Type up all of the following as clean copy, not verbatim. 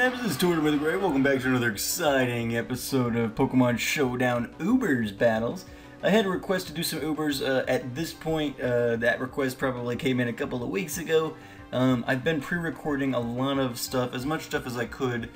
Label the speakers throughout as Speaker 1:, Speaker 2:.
Speaker 1: Snaps, this is Tortoise with the Gray. Welcome back to another exciting episode of Pokemon Showdown Ubers battles. I had a request to do some Ubers. At this point, that request probably came in a couple of weeks ago. I've been pre-recording a lot of stuff, as much stuff as I could,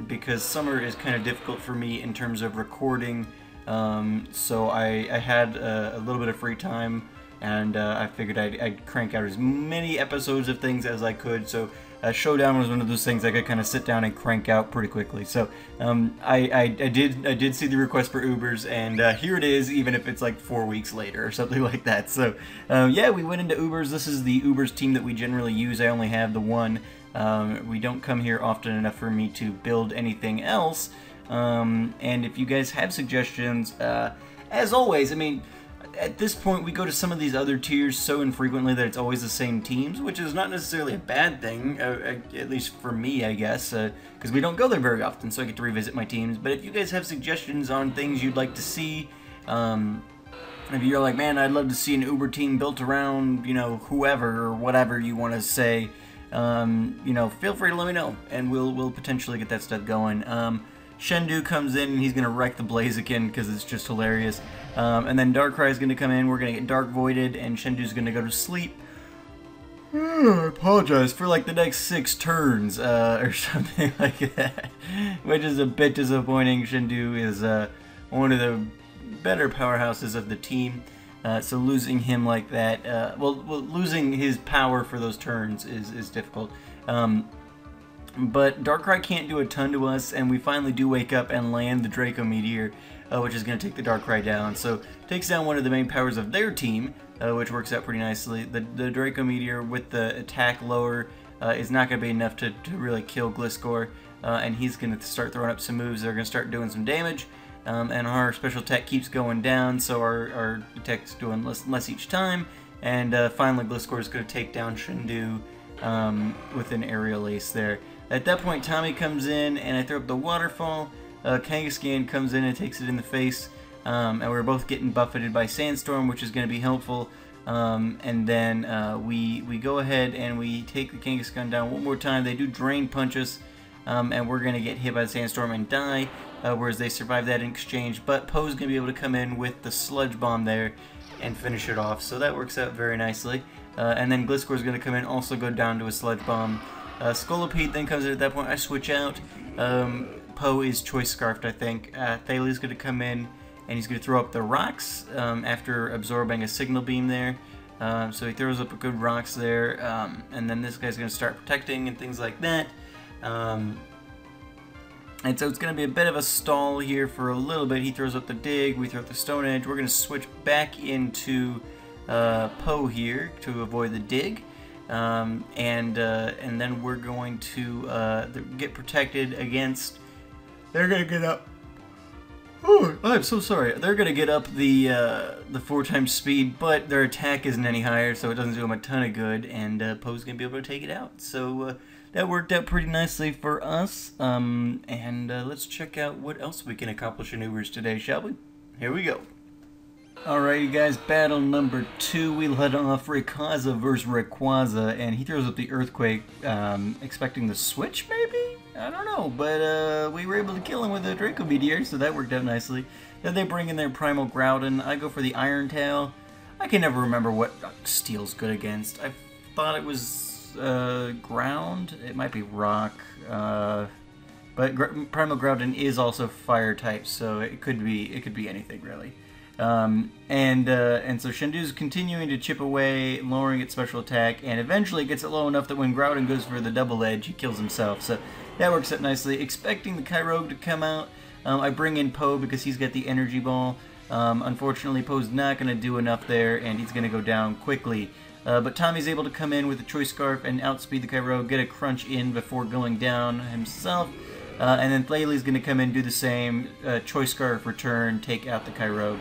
Speaker 1: because summer is kind of difficult for me in terms of recording. So I had a little bit of free time, and I figured I'd crank out as many episodes of things as I could. So Showdown was one of those things I could kind of sit down and crank out pretty quickly. So I did see the request for Ubers, and here it is, even if it's like 4 weeks later or something like that. So yeah, we went into Ubers. This is the Ubers team that we generally use. I only have the one. We don't come here often enough for me to build anything else. And if you guys have suggestions, as always, I mean, at this point, we go to some of these other tiers so infrequently that it's always the same teams, which is not necessarily a bad thing, at least for me, I guess, because we don't go there very often, so I get to revisit my teams. But if you guys have suggestions on things you'd like to see, if you're like, man, I'd love to see an Uber team built around, you know, whoever or whatever you want to say, you know, feel free to let me know, and we'll potentially get that stuff going. Shendu comes in, and he's going to wreck the Blaziken because it's just hilarious. And then Darkrai is going to come in, we're going to get Dark Voided, and Shendu's going to go to sleep. I apologize for like the next 6 turns, or something like that, which is a bit disappointing. Shendu is one of the better powerhouses of the team, so losing him like that, well, losing his power for those turns is difficult. But Darkrai can't do a ton to us, and we finally do wake up and land the Draco Meteor, which is going to take the Darkrai down. So, takes down one of the main powers of their team, which works out pretty nicely. The Draco Meteor with the attack lower is not going to be enough to really kill Gliscor, and he's going to start throwing up some moves that are going to start doing some damage. And our special attack keeps going down, so our attack's doing less each time. And finally, Gliscor is going to take down Shendu with an aerial ace there. At that point, Tommy comes in, and I throw up the waterfall. Kangaskhan comes in and takes it in the face, and we're both getting buffeted by Sandstorm, which is going to be helpful. And then we go ahead and we take the Kangaskhan down one more time. They do Drain Punch us, and we're going to get hit by the Sandstorm and die, whereas they survive that in exchange. But Poe's going to be able to come in with the Sludge Bomb there and finish it off, so that works out very nicely. And then Gliscor is going to come in, also go down to a Sludge Bomb. Scolipede then comes in at that point. I switch out. Poe is Choice Scarfed, I think. Thales going to come in, and he's going to throw up the rocks after absorbing a Signal Beam there. So he throws up a good rocks there, and then this guy's going to start protecting and things like that. And so it's going to be a bit of a stall here for a little bit. He throws up the Dig, we throw up the Stone Edge. We're going to switch back into Poe here to avoid the Dig. And then we're going to get protected against. They're gonna get up. Oh, I'm so sorry. They're gonna get up the 4 times speed, but their attack isn't any higher, so it doesn't do them a ton of good. And Poe's gonna be able to take it out. So that worked out pretty nicely for us. And let's check out what else we can accomplish in Ubers today, shall we? Here we go. Alright, you guys, battle number 2. We led off Rayquaza versus Rayquaza, and he throws up the Earthquake, expecting the switch, maybe? I don't know, but we were able to kill him with a Draco Meteor, so that worked out nicely. Then they bring in their Primal Groudon. I go for the Iron Tail. I can never remember what Steel's good against. I thought it was Ground. It might be Rock, but Primal Groudon is also Fire type, so it could be anything really. And so Shendu's continuing to chip away, lowering its special attack, and eventually gets it low enough that when Groudon goes for the double edge, he kills himself. So that works out nicely. Expecting the Kyogre to come out, I bring in Poe because he's got the Energy Ball. Unfortunately, Poe's not going to do enough there, and he's going to go down quickly. But Tommy's able to come in with the Choice Scarf and outspeed the Kyogre, get a crunch in before going down himself. And then Thales going to come in, do the same, Choice Scarf return, take out the Kyogre.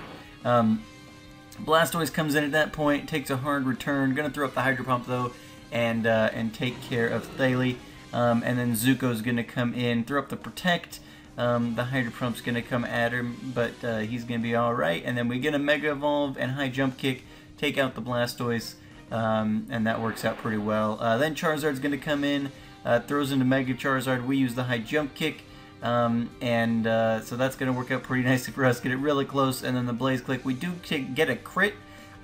Speaker 1: Blastoise comes in at that point, takes a hard return, gonna throw up the Hydro Pump though, and take care of Thaley. And then Zuko's gonna come in, throw up the Protect. The Hydro Pump's gonna come at him, but he's gonna be alright. And then we get a Mega Evolve and High Jump Kick, take out the Blastoise, and that works out pretty well. Then Charizard's gonna come in, throws into Mega Charizard. We use the high jump kick. So that's going to work out pretty nicely for us. Get it really close, and then the Blaze Click. We do get a crit.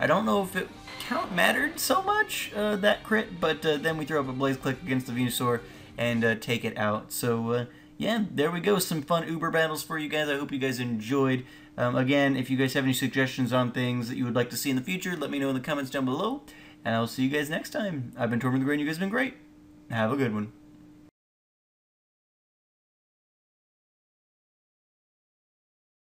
Speaker 1: I don't know if it count mattered so much, that crit, but then we throw up a Blaze Click against the Venusaur and take it out. So, yeah, there we go. Some fun Uber battles for you guys. I hope you guys enjoyed. Again, if you guys have any suggestions on things that you would like to see in the future, let me know in the comments down below, and I'll see you guys next time. I've been Torben the Great, and you guys have been great. Have a good one.